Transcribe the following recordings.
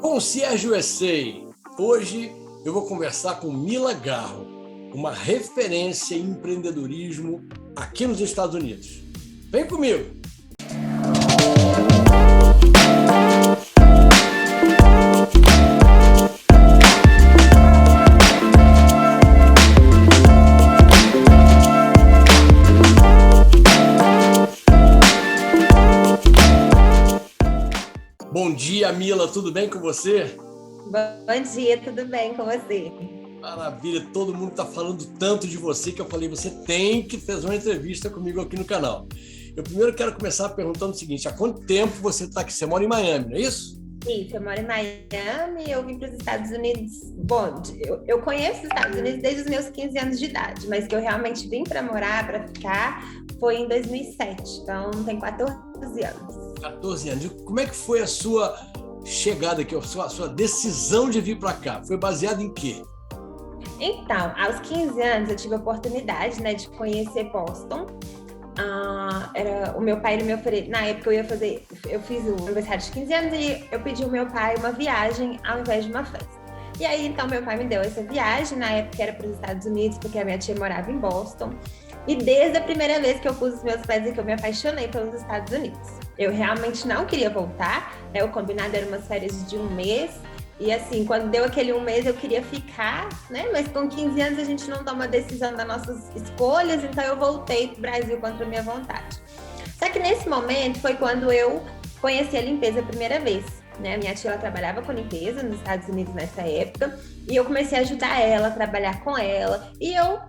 Concierge USA. Hoje eu vou conversar com Mila Garro, uma referência em empreendedorismo aqui nos Estados Unidos. Vem comigo! Bom dia, Mila, tudo bem com você? Bom dia, tudo bem com você? Maravilha, todo mundo está falando tanto de você que eu falei, você tem que fazer uma entrevista comigo aqui no canal. Eu primeiro quero começar perguntando o seguinte, há quanto tempo você está aqui? Você mora em Miami, não é isso? Isso, eu moro em Miami, eu vim para os Estados Unidos. Bom, eu conheço os Estados Unidos desde os meus 15 anos de idade, mas que eu realmente vim para morar, para ficar, foi em 2007, então tem 14 anos. 14 anos. E como é que foi a sua chegada aqui, a sua decisão de vir para cá? Foi baseada em quê? Então, aos 15 anos eu tive a oportunidade, de conhecer Boston. O meu pai, ele me ofereceu, na época eu fiz o aniversário de 15 anos e eu pedi ao meu pai uma viagem ao invés de uma festa. E aí, então, meu pai me deu essa viagem, na época era para os Estados Unidos, porque a minha tia morava em Boston. E desde a primeira vez que eu pus os meus pés aqui, eu me apaixonei pelos Estados Unidos. Eu realmente não queria voltar, o combinado era umas férias de um mês. E assim, quando deu aquele um mês, eu queria ficar, Mas com 15 anos a gente não toma decisão das nossas escolhas, então eu voltei para o Brasil contra a minha vontade. Só que nesse momento foi quando eu conheci a limpeza a primeira vez, Minha tia, ela trabalhava com limpeza nos Estados Unidos nessa época, e eu comecei a ajudar ela, a trabalhar com ela, e eu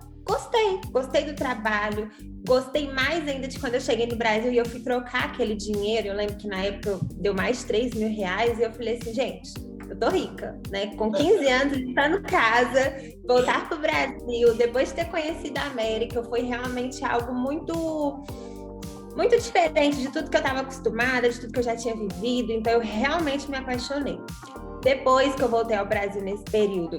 gostei do trabalho, gostei mais ainda de quando eu cheguei no Brasil e eu fui trocar aquele dinheiro. Eu lembro que na época deu mais de R$3 mil, e eu falei assim, gente, eu tô rica, Com 15 anos, limpando casa, voltar pro Brasil, depois de ter conhecido a América, foi realmente algo muito diferente de tudo que eu estava acostumada, de tudo que eu já tinha vivido, então eu realmente me apaixonei. Depois que eu voltei ao Brasil nesse período,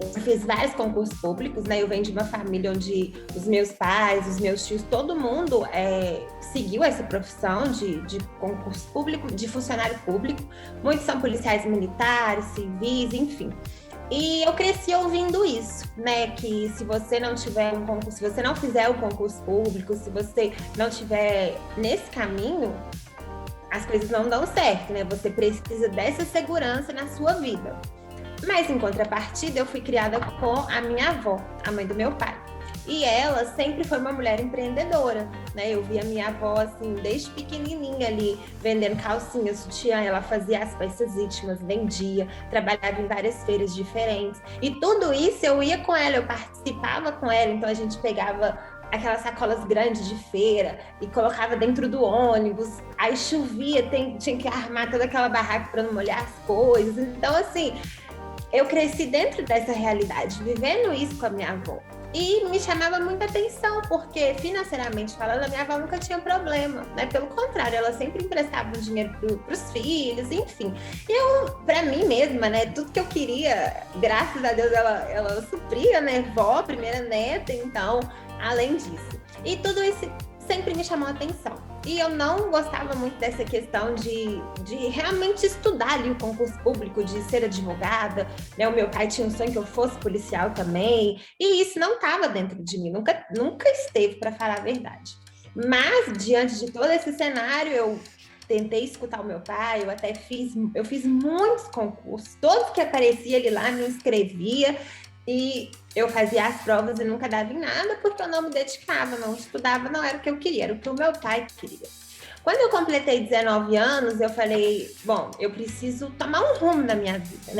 eu fiz vários concursos públicos, Eu venho de uma família onde os meus pais, os meus tios, todo mundo seguiu essa profissão de concurso público, de funcionário público. Muitos são policiais militares, civis, enfim. E eu cresci ouvindo isso, Que se você não tiver um concurso, se você não fizer o concurso público, se você não tiver nesse caminho, as coisas não dão certo, Você precisa dessa segurança na sua vida. Mas, em contrapartida, eu fui criada com a minha avó, a mãe do meu pai. E ela sempre foi uma mulher empreendedora, Eu vi a minha avó, assim, desde pequenininha ali, vendendo calcinha, sutiã. Ela fazia as peças íntimas, vendia, trabalhava em várias feiras diferentes. E tudo isso eu ia com ela, eu participava com ela. Então, a gente pegava aquelas sacolas grandes de feira e colocava dentro do ônibus. Aí chovia, tinha que armar toda aquela barraca para não molhar as coisas. Então, assim, eu cresci dentro dessa realidade, vivendo isso com a minha avó. E me chamava muita atenção, porque financeiramente falando, a minha avó nunca tinha problema, Pelo contrário, ela sempre emprestava o dinheiro para os filhos, enfim. E eu, para mim mesma, tudo que eu queria, graças a Deus, ela supria, Vó, primeira neta, então, além disso. E tudo isso sempre me chamou a atenção. E eu não gostava muito dessa questão de realmente estudar ali o concurso público, de ser advogada, O meu pai tinha um sonho que eu fosse policial também, e isso não estava dentro de mim, nunca esteve, para falar a verdade. Mas, diante de todo esse cenário, eu tentei escutar o meu pai, eu fiz muitos concursos, todos que aparecia ali lá, me inscrevia, e eu fazia as provas e nunca dava em nada, porque eu não me dedicava, não estudava, não era o que eu queria, era o que o meu pai queria. Quando eu completei 19 anos, eu falei, bom, eu preciso tomar um rumo na minha vida,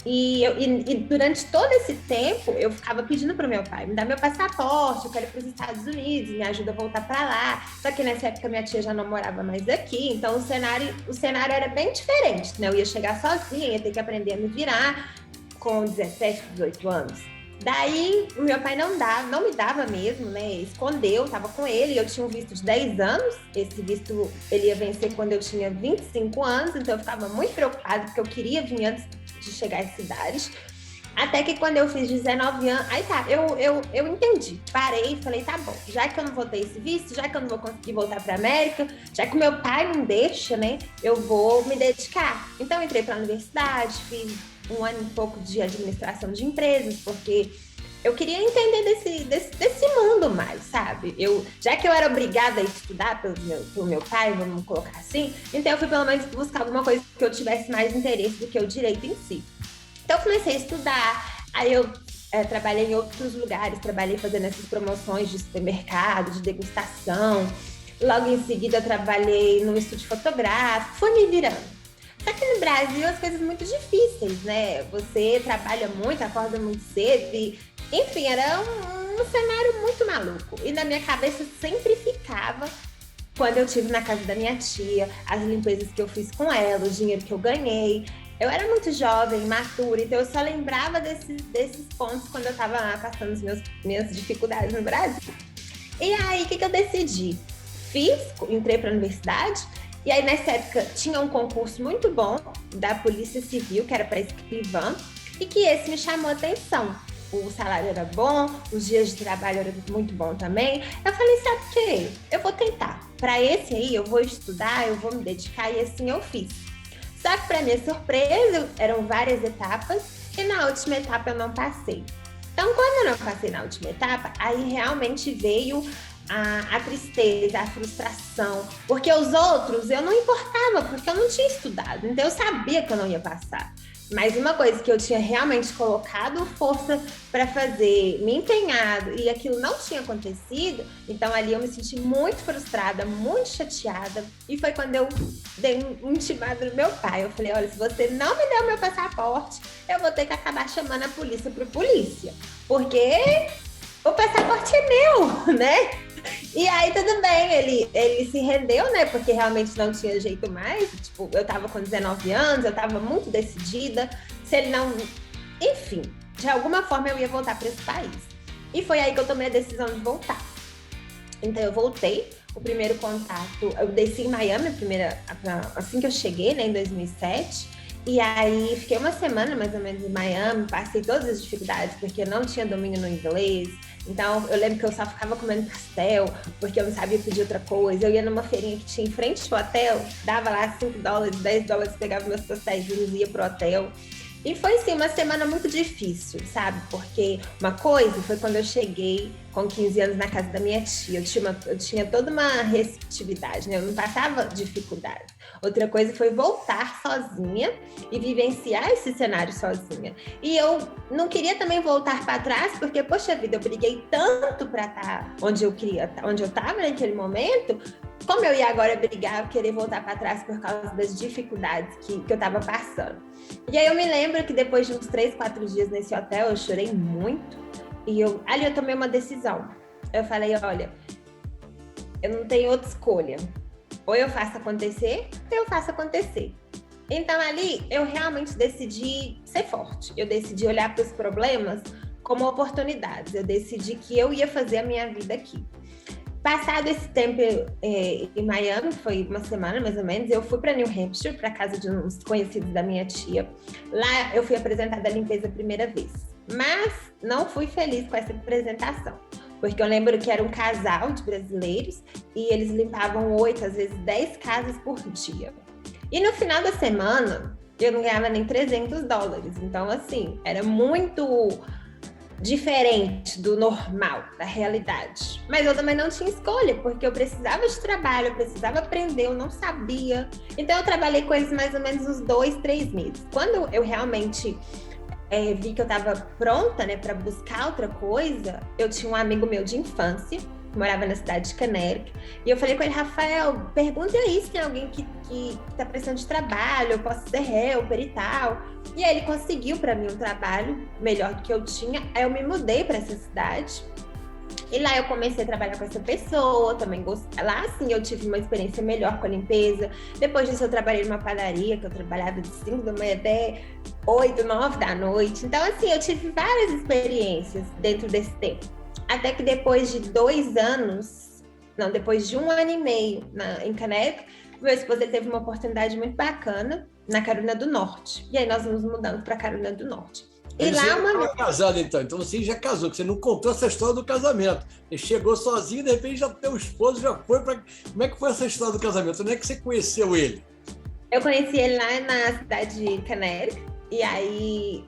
E durante todo esse tempo, eu ficava pedindo para o meu pai, me dá meu passaporte, eu quero ir para os Estados Unidos, me ajuda a voltar para lá. Só que nessa época minha tia já não morava mais aqui, então o cenário era bem diferente, Eu ia chegar sozinha, ia ter que aprender a me virar com 17, 18 anos. Daí, o meu pai não me dava mesmo, Escondeu, tava com ele, eu tinha um visto de 10 anos. Esse visto, ele ia vencer quando eu tinha 25 anos, então eu ficava muito preocupada, porque eu queria vir antes de chegar à cidade. Até que quando eu fiz 19 anos, aí tá, eu entendi. Parei e falei, tá bom, já que eu não vou ter esse visto, já que eu não vou conseguir voltar para América, já que o meu pai não deixa, né, eu vou me dedicar. Então, eu entrei para a universidade, fiz 1 ano e pouco de administração de empresas, porque eu queria entender desse mundo mais, sabe? Já que eu era obrigada a estudar pelo meu pai, vamos colocar assim, então eu fui pelo menos buscar alguma coisa que eu tivesse mais interesse do que o direito em si. Então eu comecei a estudar, aí eu trabalhei em outros lugares, trabalhei fazendo essas promoções de supermercado, de degustação. Logo em seguida eu trabalhei num estúdio fotográfico, fui me virando. Só que no Brasil as coisas muito difíceis, né? Você trabalha muito, acorda muito cedo e, enfim, era um cenário muito maluco. E na minha cabeça sempre ficava, quando eu estive na casa da minha tia, as limpezas que eu fiz com ela, o dinheiro que eu ganhei. Eu era muito jovem, imatura, então eu só lembrava desses pontos quando eu estava passando minhas dificuldades no Brasil. E aí, o que eu decidi? Entrei para a universidade, e aí nessa época tinha um concurso muito bom da Polícia Civil, que era para escrivã, e que esse me chamou a atenção. O salário era bom, os dias de trabalho eram muito bom também. Eu falei, sabe o quê? Eu vou tentar. Para esse aí, eu vou estudar, eu vou me dedicar, e assim eu fiz. Só que, para minha surpresa, eram várias etapas e na última etapa eu não passei. Então, quando eu não passei na última etapa, aí realmente veio a tristeza, a frustração, porque os outros eu não importava, porque eu não tinha estudado, então eu sabia que eu não ia passar. Mas uma coisa que eu tinha realmente colocado força para fazer, me empenhado, e aquilo não tinha acontecido, então ali eu me senti muito frustrada, muito chateada, e foi quando eu dei um intimado no meu pai. Eu falei, olha, se você não me der o meu passaporte, eu vou ter que acabar chamando a polícia para polícia, porque o passaporte é meu, né? E aí tudo bem, ele se rendeu, né? Porque realmente não tinha jeito mais. Tipo, eu tava com 19 anos, eu tava muito decidida. Se ele não... Enfim, de alguma forma eu ia voltar para esse país. E foi aí que eu tomei a decisão de voltar. Então eu voltei, o primeiro contato... Eu desci em Miami, assim que eu cheguei, né? Em 2007. E aí fiquei uma semana mais ou menos em Miami, passei todas as dificuldades, porque eu não tinha domínio no inglês. Então, eu lembro que eu só ficava comendo pastel, porque eu não sabia pedir outra coisa. Eu ia numa feirinha que tinha em frente ao hotel, dava lá $5, $10, pegava meus pastéis e ia pro hotel. E foi, sim, uma semana muito difícil, sabe? Porque uma coisa foi quando eu cheguei com 15 anos na casa da minha tia. Eu tinha toda uma receptividade, né? Eu não passava dificuldade. Outra coisa foi voltar sozinha e vivenciar esse cenário sozinha. E eu não queria também voltar para trás, porque, poxa vida, eu briguei tanto para estar onde eu estava naquele momento. Como eu ia agora brigar, querer voltar para trás por causa das dificuldades que eu estava passando. E aí eu me lembro que depois de uns 3, 4 dias nesse hotel, eu chorei muito. E ali eu tomei uma decisão. Eu falei, olha, eu não tenho outra escolha. Ou eu faço acontecer, ou eu faço acontecer. Então ali eu realmente decidi ser forte. Eu decidi olhar para os problemas como oportunidades. Eu decidi que eu ia fazer a minha vida aqui. Passado esse tempo em Miami, foi uma semana mais ou menos, eu fui para New Hampshire, para casa de uns conhecidos da minha tia. Lá eu fui apresentada à limpeza a primeira vez, mas não fui feliz com essa apresentação, porque eu lembro que era um casal de brasileiros e eles limpavam 8, às vezes 10 casas por dia. E no final da semana, eu não ganhava nem $300. Então, assim, era muito diferente do normal, da realidade. Mas eu também não tinha escolha, porque eu precisava de trabalho, eu precisava aprender, eu não sabia. Então eu trabalhei com eles mais ou menos uns 2, 3 meses. Quando eu realmente vi que eu estava pronta, né, para buscar outra coisa, eu tinha um amigo meu de infância, que morava na cidade de Connecticut, e eu falei com ele, Rafael, pergunta aí se tem alguém que tá precisando de trabalho, eu posso ser helper e tal. E aí ele conseguiu para mim um trabalho melhor do que eu tinha. Aí eu me mudei para essa cidade. E lá eu comecei a trabalhar com essa pessoa, também gostei. Lá, sim, eu tive uma experiência melhor com a limpeza. Depois disso, eu trabalhei numa padaria, que eu trabalhava de 5 da manhã até 8, 9 da noite. Então, assim, eu tive várias experiências dentro desse tempo. Até que depois de 2 anos, não, depois de 1 ano e meio em Connecticut, meu esposo teve uma oportunidade muito bacana na Carolina do Norte. E aí nós nos mudamos para Carolina do Norte. Mas E você lá já uma estava casada, então você já casou, que você não contou essa história do casamento. Você chegou sozinho, de repente já teu esposo já foi para... Como é que foi essa história do casamento? Onde é que você conheceu ele? Eu conheci ele lá na cidade de Canérica, e aí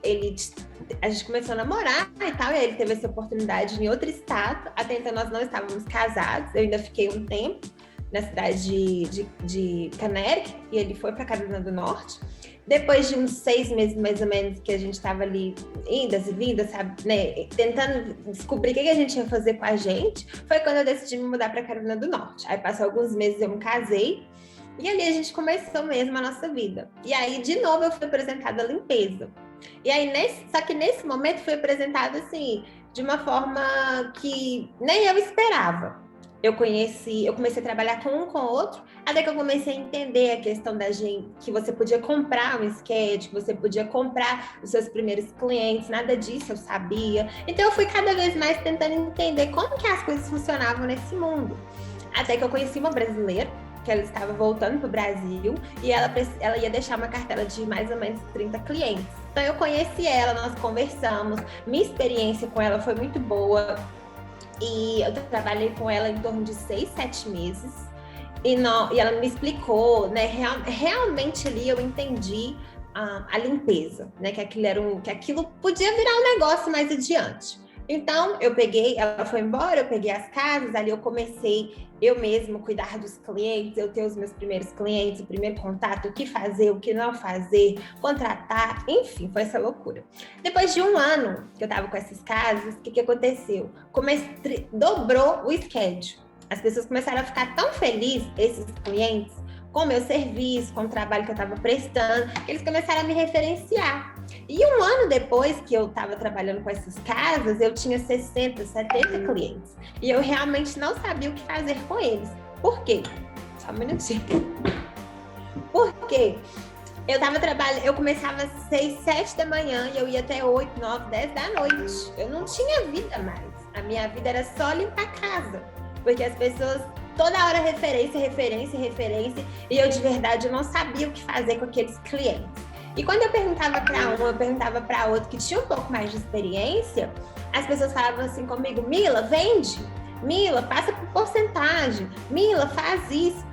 a gente começou a namorar e tal, e aí ele teve essa oportunidade em outro estado. Até então nós não estávamos casados, eu ainda fiquei um tempo na cidade de Canérica, e ele foi para Carolina do Norte. Depois de uns 6 meses, mais ou menos, que a gente estava ali, indas e vindas, sabe, né, tentando descobrir o que a gente ia fazer com a gente, foi quando eu decidi me mudar para Carolina do Norte. Aí passou alguns meses, eu me casei, e ali a gente começou mesmo a nossa vida. E aí, de novo, eu fui apresentada à limpeza. E aí, só que nesse momento, fui apresentada assim, de uma forma que nem eu esperava. Eu comecei a trabalhar com um com o outro, até que eu comecei a entender a questão da gente, que você podia comprar um sketch, que você podia comprar os seus primeiros clientes, nada disso eu sabia. Então eu fui cada vez mais tentando entender como que as coisas funcionavam nesse mundo. Até que eu conheci uma brasileira, que ela estava voltando para o Brasil, e ela ia deixar uma cartela de mais ou menos 30 clientes. Então eu conheci ela, nós conversamos, minha experiência com ela foi muito boa, e eu trabalhei com ela em torno de 6, 7 meses, e ela me explicou, né, realmente ali eu entendi a limpeza, né, que aquilo podia virar um negócio mais adiante. Então, ela foi embora, eu peguei as casas, ali eu comecei eu mesma cuidar dos clientes, eu ter os meus primeiros clientes, o primeiro contato, o que fazer, o que não fazer, contratar, enfim, foi essa loucura. Depois de um ano que eu tava com essas casas, o que aconteceu? Dobrou o schedule. As pessoas começaram a ficar tão felizes, esses clientes, com o meu serviço, com o trabalho que eu estava prestando, que eles começaram a me referenciar. E um ano depois que eu estava trabalhando com essas casas, eu tinha 60, 70 clientes. E eu realmente não sabia o que fazer com eles. Por quê? Só um minutinho. Por quê? Eu estava trabalhando, eu começava às 6, 7 da manhã e eu ia até 8, 9, 10 da noite. Eu não tinha vida mais. A minha vida era só limpar a casa. Porque as pessoas, toda hora referência, e eu de verdade não sabia o que fazer com aqueles clientes. E quando eu perguntava para um, eu perguntava para outro que tinha um pouco mais de experiência, as pessoas falavam assim comigo: Mila, vende, Mila, passa por porcentagem, Mila, faz isso.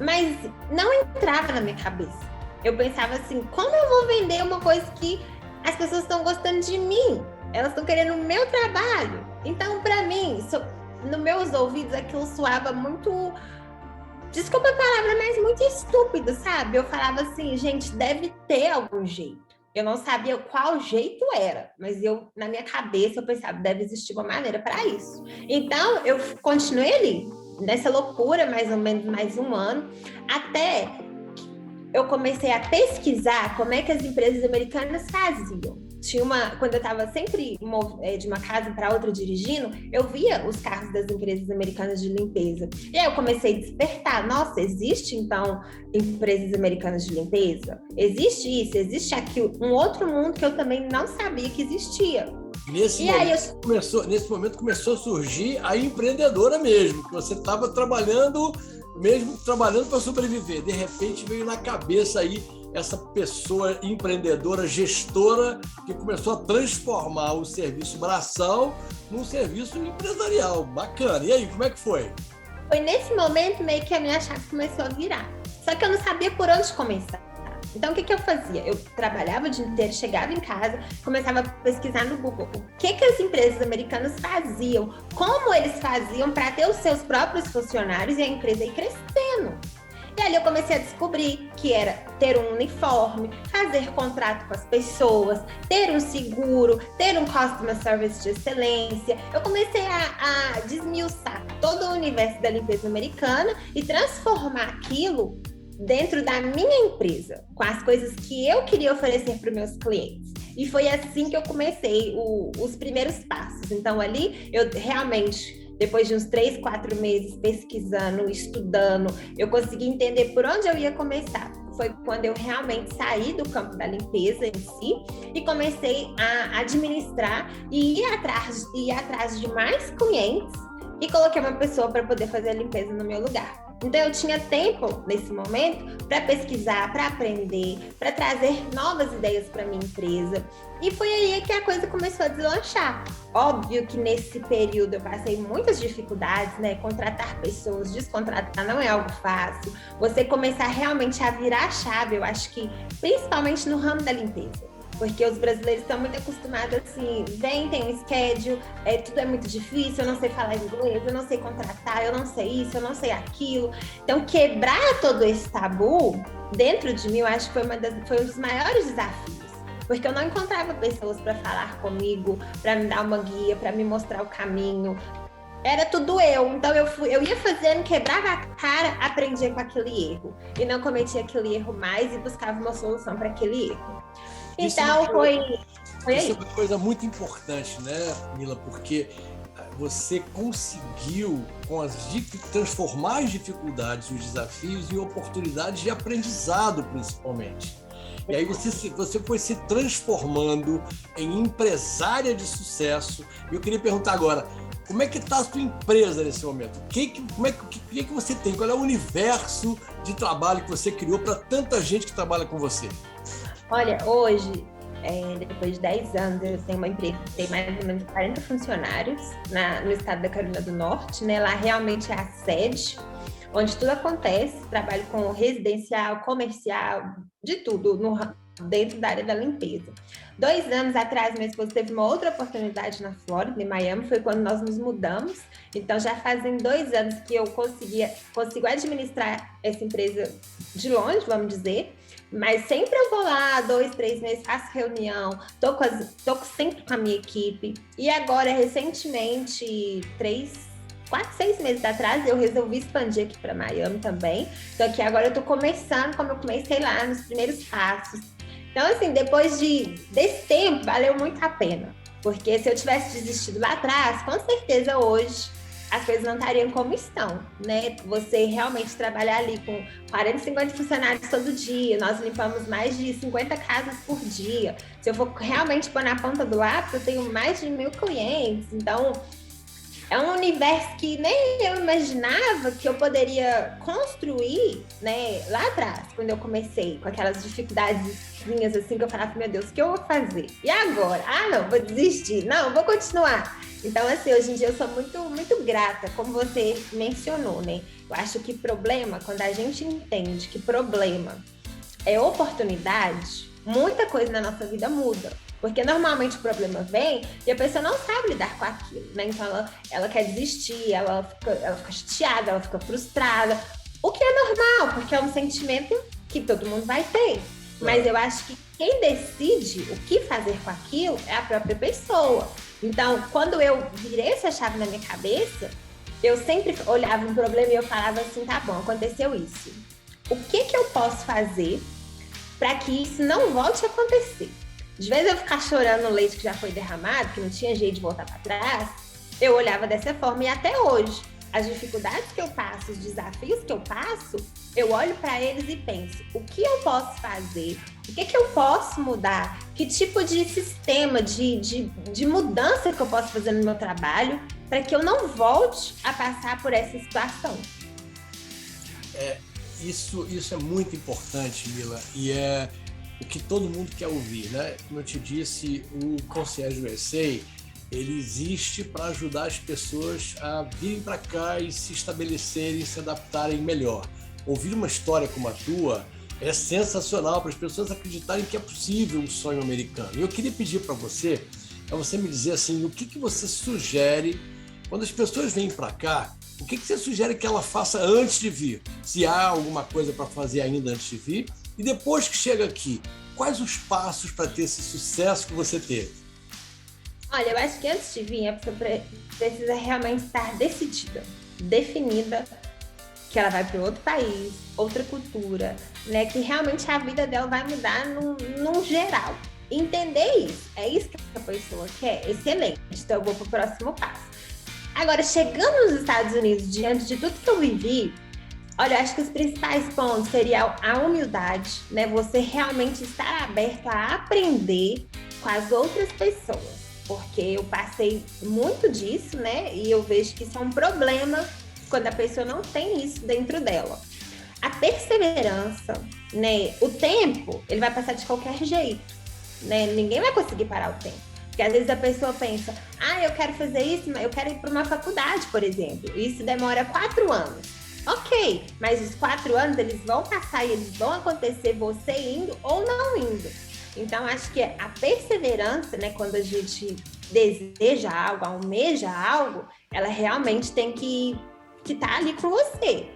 Mas não entrava na minha cabeça. Eu pensava assim: como eu vou vender uma coisa que as pessoas estão gostando de mim? Elas estão querendo o meu trabalho. Então, para mim, nos meus ouvidos, aquilo soava muito, desculpa a palavra, mas muito estúpido, sabe? Eu falava assim: gente, deve ter algum jeito. Eu não sabia qual jeito era, mas na minha cabeça, eu pensava: deve existir uma maneira para isso. Então, eu continuei ali, nessa loucura, mais ou menos mais um ano, até eu comecei a pesquisar como é que as empresas americanas faziam. Quando eu estava sempre de uma casa para outra dirigindo, eu via os carros das empresas americanas de limpeza. E aí eu comecei a despertar: nossa, existe então empresas americanas de limpeza? Existe isso, existe aquilo, um outro mundo que eu também não sabia que existia. Nesse momento começou a surgir a empreendedora mesmo, que você estava trabalhando para sobreviver. De repente veio na cabeça aí essa pessoa empreendedora, gestora, que começou a transformar o serviço braçal num serviço empresarial. Bacana. E aí, como é que foi? Foi nesse momento meio que a minha chave começou a virar. Só que eu não sabia por onde começar. Então, o que eu fazia? Eu trabalhava o dia inteiro, chegava em casa, começava a pesquisar no Google o que as empresas americanas faziam, como eles faziam para ter os seus próprios funcionários e a empresa ir crescendo. E ali eu comecei a descobrir que era ter um uniforme, fazer contrato com as pessoas, ter um seguro, ter um customer service de excelência. Eu comecei a desmiuçar todo o universo da limpeza americana e transformar aquilo dentro da minha empresa, com as coisas que eu queria oferecer para os meus clientes. E foi assim que eu comecei os primeiros passos. Então, ali, eu realmente, depois de uns 3, 4 meses pesquisando, estudando, eu consegui entender por onde eu ia começar. Foi quando eu realmente saí do campo da limpeza em si e comecei a administrar e ir atrás de mais clientes e coloquei uma pessoa para poder fazer a limpeza no meu lugar. Então, eu tinha tempo, nesse momento, para pesquisar, para aprender, para trazer novas ideias para minha empresa. E foi aí que a coisa começou a deslanchar. Óbvio que nesse período eu passei muitas dificuldades, né? Contratar pessoas, descontratar não é algo fácil. Você começar realmente a virar a chave, eu acho que, principalmente no ramo da limpeza. Porque os brasileiros estão muito acostumados assim, vem, tem um schedule, tudo é muito difícil, eu não sei falar inglês, eu não sei contratar, eu não sei isso, eu não sei aquilo. Então, quebrar todo esse tabu dentro de mim, eu acho que foi um dos maiores desafios. Porque eu não encontrava pessoas para falar comigo, para me dar uma guia, para me mostrar o caminho. Era tudo eu. Então, eu ia fazendo, quebrava a cara, aprendia com aquele erro. E não cometia aquele erro mais e buscava uma solução para aquele erro. Então, foi isso é uma coisa muito importante, né, Mila? Porque você conseguiu transformar as dificuldades e os desafios em oportunidades de aprendizado, principalmente. E aí você foi se transformando em empresária de sucesso. E eu queria perguntar agora, como é que está a sua empresa nesse momento? O que você tem? Qual é o universo de trabalho que você criou para tanta gente que trabalha com você? Olha, hoje, depois de 10 anos, eu tenho uma empresa que tem mais ou menos 40 funcionários no estado da Carolina do Norte, né? Lá realmente é a sede, onde tudo acontece. Trabalho com residencial, comercial, de tudo, dentro da área da limpeza. 2 anos atrás, minha esposa teve uma outra oportunidade na Flórida, em Miami, foi quando nós nos mudamos. Então, já fazem 2 anos que eu consigo administrar essa empresa de longe, vamos dizer. Mas sempre eu vou lá, 2, 3 meses, faço reunião, tô sempre com a minha equipe. E agora, recentemente, 4, 6 meses atrás, eu resolvi expandir aqui para Miami também. Então, aqui agora eu tô começando, como eu comecei lá, nos primeiros passos. Então, assim, depois desse tempo, valeu muito a pena. Porque se eu tivesse desistido lá atrás, com certeza hoje as coisas não estariam como estão, né? Você realmente trabalhar ali com 40, 50 funcionários todo dia, nós limpamos mais de 50 casas por dia. Se eu for realmente pôr na ponta do lápis, eu tenho mais de 1.000 clientes. Então, é um universo que nem eu imaginava que eu poderia construir, né, lá atrás, quando eu comecei, com aquelas dificuldadezinhas assim, que eu falava, meu Deus, o que eu vou fazer? E agora? Ah, não, vou desistir. Não, vou continuar. Então, assim, hoje em dia eu sou muito, muito grata, como você mencionou, né? Eu acho que problema, quando a gente entende que problema é oportunidade, muita coisa na nossa vida muda. Porque normalmente o problema vem e a pessoa não sabe lidar com aquilo, né? Então ela quer desistir, ela fica chateada, ela fica frustrada. O que é normal, porque é um sentimento que todo mundo vai ter. Mas eu acho que quem decide o que fazer com aquilo é a própria pessoa. Então, quando eu virei essa chave na minha cabeça, eu sempre olhava um problema e eu falava assim, tá bom, aconteceu isso. O que eu posso fazer para que isso não volte a acontecer? De vez eu ficar chorando no leite que já foi derramado, que não tinha jeito de voltar para trás, eu olhava dessa forma. E até hoje, as dificuldades que eu passo, os desafios que eu passo, eu olho para eles e penso, o que eu posso fazer? O que eu posso mudar? Que tipo de sistema, de mudança que eu posso fazer no meu trabalho para que eu não volte a passar por essa situação? Isso é muito importante, Mila, e é o que todo mundo quer ouvir, né? Como eu te disse, o Concierge USA, ele existe para ajudar as pessoas a virem para cá e se estabelecerem, se adaptarem melhor. Ouvir uma história como a tua é sensacional para as pessoas acreditarem que é possível um sonho americano. E eu queria pedir para você me dizer assim, o que você sugere quando as pessoas vêm para cá, o que você sugere que ela faça antes de vir? Se há alguma coisa para fazer ainda antes de vir? E depois que chega aqui, quais os passos para ter esse sucesso que você teve? Olha, eu acho que antes de vir, a pessoa precisa realmente estar decidida, definida, que ela vai para outro país, outra cultura, né? Que realmente a vida dela vai mudar num geral. Entender isso, é isso que a pessoa quer, excelente. Então eu vou para o próximo passo. Agora, chegando nos Estados Unidos, diante de tudo que eu vivi, olha, eu acho que os principais pontos seriam a humildade, né? Você realmente estar aberto a aprender com as outras pessoas, porque eu passei muito disso, né? E eu vejo que isso é um problema quando a pessoa não tem isso dentro dela. A perseverança, né? O tempo, ele vai passar de qualquer jeito, né? Ninguém vai conseguir parar o tempo. Porque às vezes a pessoa pensa, eu quero fazer isso, mas eu quero ir para uma faculdade, por exemplo. Isso demora 4 anos. Ok, mas os 4 anos, eles vão passar e eles vão acontecer você indo ou não indo. Então, acho que a perseverança, né? Quando a gente deseja algo, almeja algo, ela realmente tem que estar ali com você.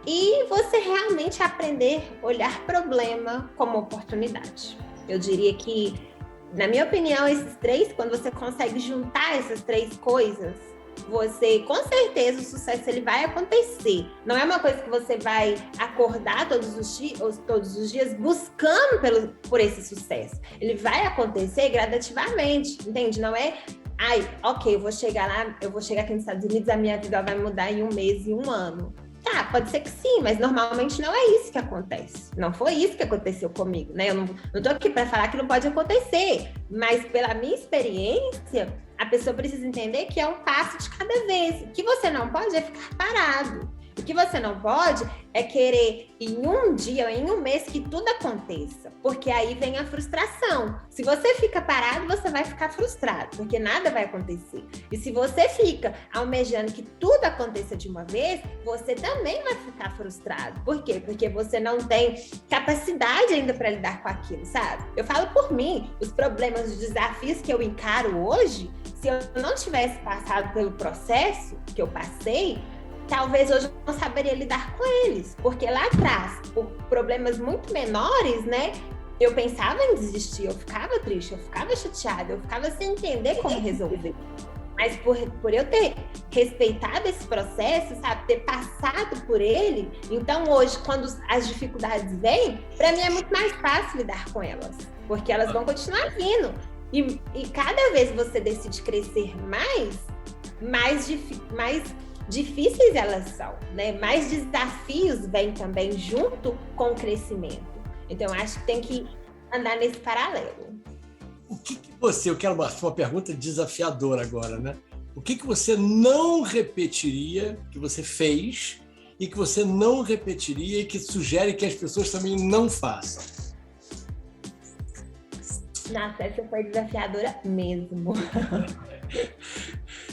E você realmente aprender a olhar problema como oportunidade. Eu diria que, na minha opinião, esses 3, quando você consegue juntar essas 3 coisas, você, com certeza, o sucesso ele vai acontecer. Não é uma coisa que você vai acordar todos os dias buscando por esse sucesso. Ele vai acontecer gradativamente, entende? Não é, ok, eu vou chegar aqui nos Estados Unidos, a minha vida vai mudar em 1 mês, em 1 ano. Tá, pode ser que sim, mas normalmente não é isso que acontece. Não foi isso que aconteceu comigo, né? Eu não tô aqui para falar que não pode acontecer, mas pela minha experiência, a pessoa precisa entender que é um passo de cada vez. O que você não pode é ficar parado. O que você não pode é querer em 1 dia ou em 1 mês que tudo aconteça, porque aí vem a frustração. Se você fica parado, você vai ficar frustrado, porque nada vai acontecer. E se você fica almejando que tudo aconteça de uma vez, você também vai ficar frustrado. Por quê? Porque você não tem capacidade ainda para lidar com aquilo, sabe? Eu falo por mim, os problemas, os desafios que eu encaro hoje, se eu não tivesse passado pelo processo que eu passei, talvez hoje eu não saberia lidar com eles, porque lá atrás, por problemas muito menores, né, eu pensava em desistir, eu ficava triste, eu ficava chateada, eu ficava sem entender como resolver. Mas por eu ter respeitado esse processo, sabe, ter passado por ele, então hoje, quando as dificuldades vêm, para mim é muito mais fácil lidar com elas, porque elas vão continuar vindo. E cada vez você decide crescer mais difíceis elas são, né? Mais desafios vêm também junto com o crescimento. Então, acho que tem que andar nesse paralelo. O que você, eu quero uma pergunta desafiadora agora, né? O que você não repetiria, que você fez, e que você não repetiria e que sugere que as pessoas também não façam? Nossa, essa foi desafiadora mesmo.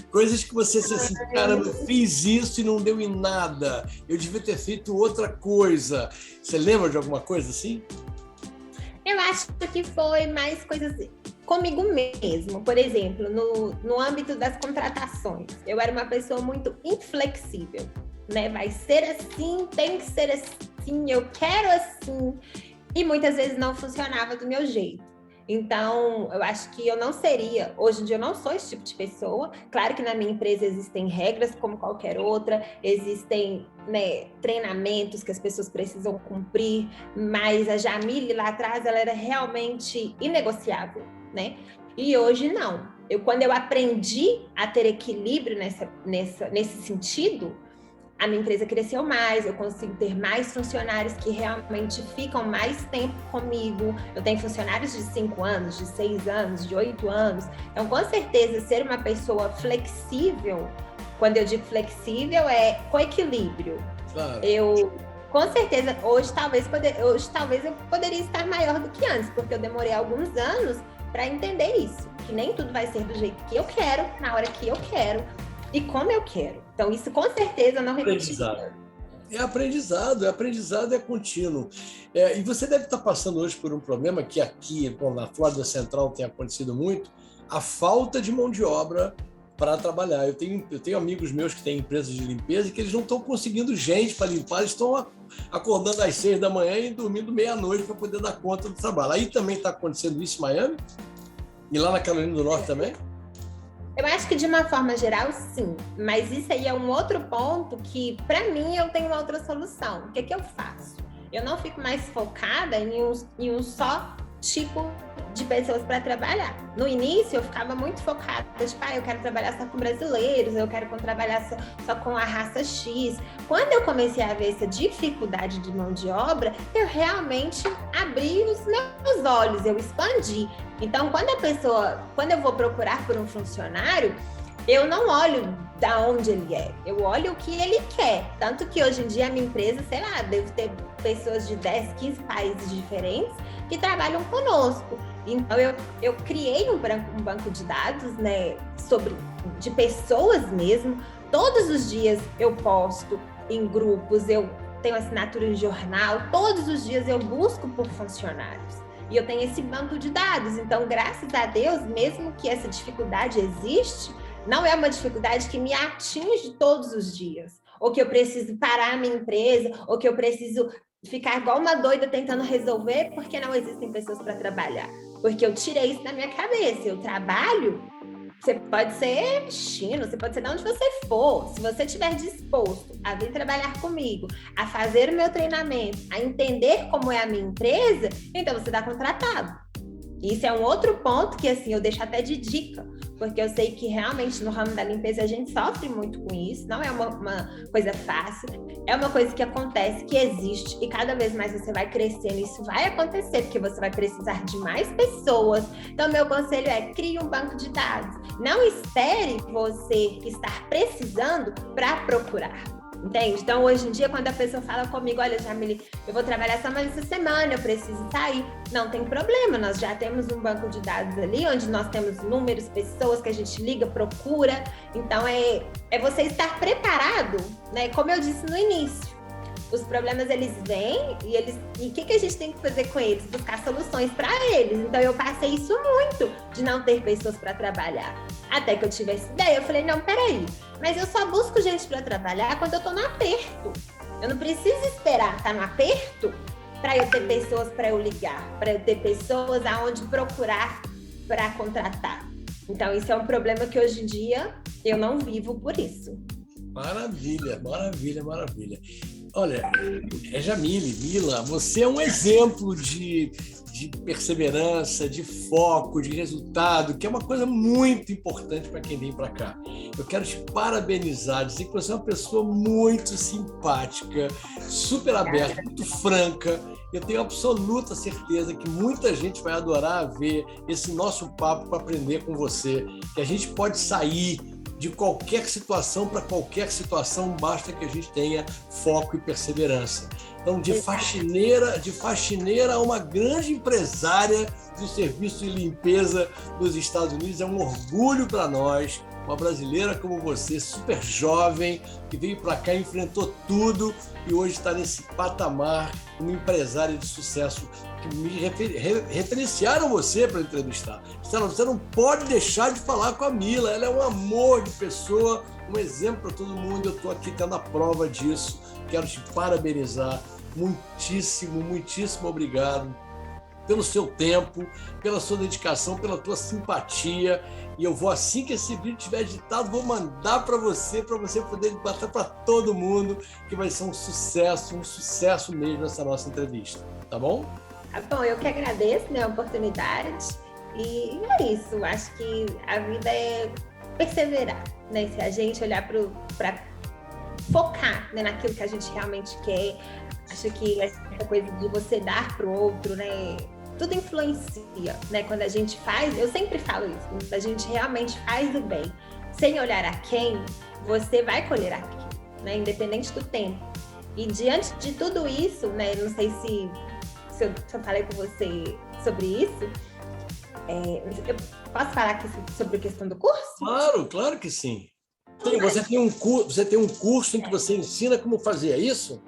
Coisas que você disse assim, caramba, eu fiz isso e não deu em nada. Eu devia ter feito outra coisa. Você lembra de alguma coisa assim? Eu acho que foi mais coisas comigo mesmo. Por exemplo, no âmbito das contratações, eu era uma pessoa muito inflexível, né? Vai ser assim, tem que ser assim, eu quero assim. E muitas vezes não funcionava do meu jeito. Então, eu acho que eu não seria, hoje em dia eu não sou esse tipo de pessoa. Claro que na minha empresa existem regras como qualquer outra, existem, né, treinamentos que as pessoas precisam cumprir, mas a Jamile lá atrás, ela era realmente inegociável, né? E hoje não. Quando eu aprendi a ter equilíbrio nesse sentido, a minha empresa cresceu mais, eu consigo ter mais funcionários que realmente ficam mais tempo comigo. Eu tenho funcionários de 5 anos, de 6 anos, de 8 anos. Então, com certeza, ser uma pessoa flexível, quando eu digo flexível, é com equilíbrio. Claro. Com certeza, hoje talvez eu poderia estar maior do que antes, porque eu demorei alguns anos para entender isso, que nem tudo vai ser do jeito que eu quero, na hora que eu quero e como eu quero. Então, isso com certeza eu não repetiria. É aprendizado é contínuo. E você deve estar passando hoje por um problema que aqui, na Flórida Central, tem acontecido muito, a falta de mão de obra para trabalhar. Eu tenho amigos meus que têm empresas de limpeza e que eles não estão conseguindo gente para limpar, eles estão acordando às 6 da manhã e dormindo meia-noite para poder dar conta do trabalho. Aí também está acontecendo isso em Miami? E lá na Carolina do Norte também? Eu acho que de uma forma geral, sim. Mas isso aí é um outro ponto que, para mim, eu tenho outra solução. O que eu faço? Eu não fico mais focada em um só tipo de pessoas para trabalhar. No início, eu ficava muito focada, tipo, eu quero trabalhar só com brasileiros, eu quero trabalhar só com a raça X. Quando eu comecei a ver essa dificuldade de mão de obra, eu realmente abri os meus olhos, eu expandi. Então, quando eu vou procurar por um funcionário, Eu não olho da onde ele é, eu olho o que ele quer. Tanto que hoje em dia a minha empresa, sei lá, deve ter pessoas de 10, 15 países diferentes que trabalham conosco. Então eu criei um banco de dados, né, de pessoas mesmo. Todos os dias eu posto em grupos, eu tenho assinatura em jornal, todos os dias eu busco por funcionários. E eu tenho esse banco de dados. Então, graças a Deus, mesmo que essa dificuldade existe, não é uma dificuldade que me atinge todos os dias. Ou que eu preciso parar a minha empresa, ou que eu preciso ficar igual uma doida tentando resolver porque não existem pessoas para trabalhar. Porque eu tirei isso da minha cabeça. Eu trabalho. Você pode ser chino, você pode ser de onde você for. Se você estiver disposto a vir trabalhar comigo, a fazer o meu treinamento, a entender como é a minha empresa, então você está contratado. Isso é um outro ponto que, assim, eu deixo até de dica, porque eu sei que realmente no ramo da limpeza a gente sofre muito com isso, não é uma coisa fácil, é uma coisa que acontece, que existe, e cada vez mais você vai crescendo, isso vai acontecer, porque você vai precisar de mais pessoas. Então, meu conselho é, crie um banco de dados. Não espere você estar precisando para procurar. Entende? Então, hoje em dia, quando a pessoa fala comigo, olha, Jamile, eu vou trabalhar só mais essa semana, eu preciso sair. Não tem problema, nós já temos um banco de dados ali, onde nós temos números, pessoas que a gente liga, procura. Então, é você estar preparado, né? Como eu disse no início, os problemas, eles vêm e o que a gente tem que fazer com eles? Buscar soluções para eles. Então, eu passei isso muito, de não ter pessoas para trabalhar. Até que eu tive essa ideia, eu falei, não, peraí, mas eu só busco gente para trabalhar quando eu tô no aperto. Eu não preciso esperar estar no aperto para eu ter pessoas para eu ligar, para eu ter pessoas aonde procurar para contratar. Então, isso é um problema que hoje em dia eu não vivo por isso. Maravilha, maravilha, maravilha. Olha, Jamile, Mila, você é um exemplo de perseverança, de foco, de resultado, que é uma coisa muito importante para quem vem para cá. Eu quero te parabenizar, dizer que você é uma pessoa muito simpática, super aberta, muito franca. Eu tenho absoluta certeza que muita gente vai adorar ver esse nosso papo para aprender com você, que a gente pode sair de qualquer situação para qualquer situação, basta que a gente tenha foco e perseverança. Então, de faxineira a uma grande empresária do serviço de limpeza dos Estados Unidos, é um orgulho para nós, uma brasileira como você, super jovem, que veio para cá, enfrentou tudo e hoje está nesse patamar, uma empresária de sucesso, que me referenciaram você para entrevistar. Você não pode deixar de falar com a Mila, ela é um amor de pessoa, um exemplo para todo mundo, eu estou aqui tendo a prova disso, quero te parabenizar, muitíssimo, muitíssimo obrigado pelo seu tempo, pela sua dedicação, pela tua simpatia. E eu vou, assim que esse vídeo estiver editado, vou mandar para você poder botar para todo mundo, que vai ser um sucesso mesmo essa nossa entrevista. Tá bom? Tá bom, eu que agradeço, né, a oportunidade. E é isso, acho que a vida é perseverar, né? Se a gente olhar para focar, né, naquilo que a gente realmente quer, acho que essa coisa de você dar para o outro, né? Tudo influencia, né? Quando a gente faz, eu sempre falo isso, quando a gente realmente faz o bem, sem olhar a quem, você vai colher aquilo, né? Independente do tempo. E diante de tudo isso, né? Não sei se eu falei com você sobre isso, eu posso falar aqui sobre a questão do curso? Claro que sim. Você tem um curso em que você ensina como fazer, é isso?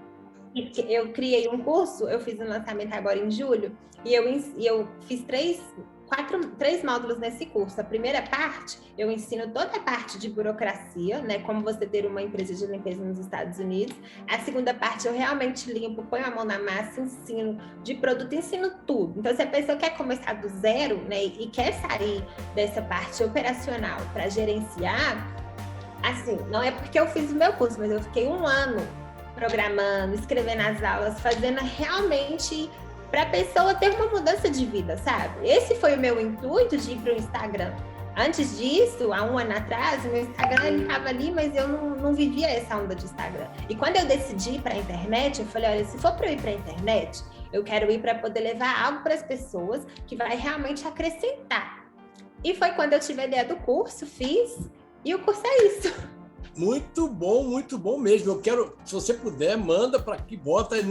Eu criei um curso, eu fiz um lançamento agora em julho, e eu fiz três módulos nesse curso. A primeira parte, eu ensino toda a parte de burocracia, né? Como você ter uma empresa de limpeza nos Estados Unidos. A segunda parte, eu realmente limpo, ponho a mão na massa, ensino de produto, ensino tudo. Então, se a pessoa quer começar do zero, né? E quer sair dessa parte operacional para gerenciar, assim, não é porque eu fiz o meu curso, mas eu fiquei 1 ano programando, escrevendo as aulas, fazendo realmente para a pessoa ter uma mudança de vida, sabe? Esse foi o meu intuito de ir para o Instagram. Antes disso, há 1 ano atrás, o meu Instagram estava ali, mas eu não vivia essa onda de Instagram. E quando eu decidi ir para a internet, eu falei, olha, se for para eu ir para a internet, eu quero ir para poder levar algo para as pessoas que vai realmente acrescentar. E foi quando eu tive a ideia do curso, fiz, E o curso é isso. Muito bom mesmo. Eu quero, se você puder, manda para aqui, bota aí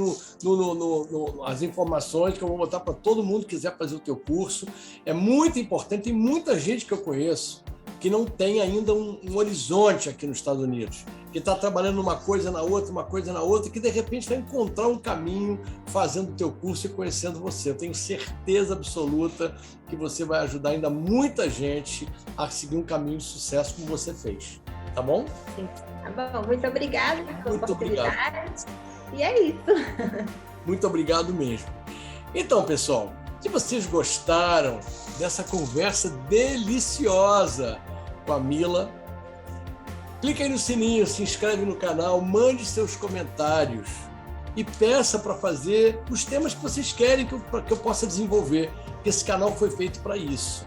as informações que eu vou botar para todo mundo que quiser fazer o teu curso. É muito importante, tem muita gente que eu conheço que não tem ainda um horizonte aqui nos Estados Unidos, que está trabalhando uma coisa na outra, que de repente vai encontrar um caminho fazendo o teu curso e conhecendo você. Eu tenho certeza absoluta que você vai ajudar ainda muita gente a seguir um caminho de sucesso como você fez. Tá bom? Sim. Tá bom. Muito obrigada pela oportunidade. Obrigado. E é isso. Muito obrigado mesmo. Então, pessoal, se vocês gostaram dessa conversa deliciosa com a Mila, clica aí no sininho, se inscreve no canal, mande seus comentários e peça para fazer os temas que vocês querem que eu possa desenvolver, porque esse canal foi feito para isso,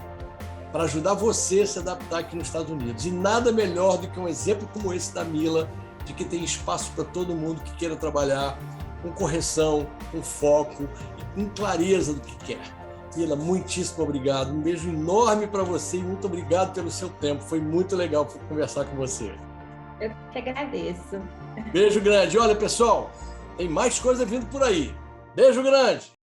para ajudar você a se adaptar aqui nos Estados Unidos. E nada melhor do que um exemplo como esse da Mila, de que tem espaço para todo mundo que queira trabalhar com correção, com foco e com clareza do que quer. Mila, muitíssimo obrigado. Um beijo enorme para você e muito obrigado pelo seu tempo. Foi muito legal conversar com você. Eu que agradeço. Beijo grande. Olha, pessoal, tem mais coisa vindo por aí. Beijo grande.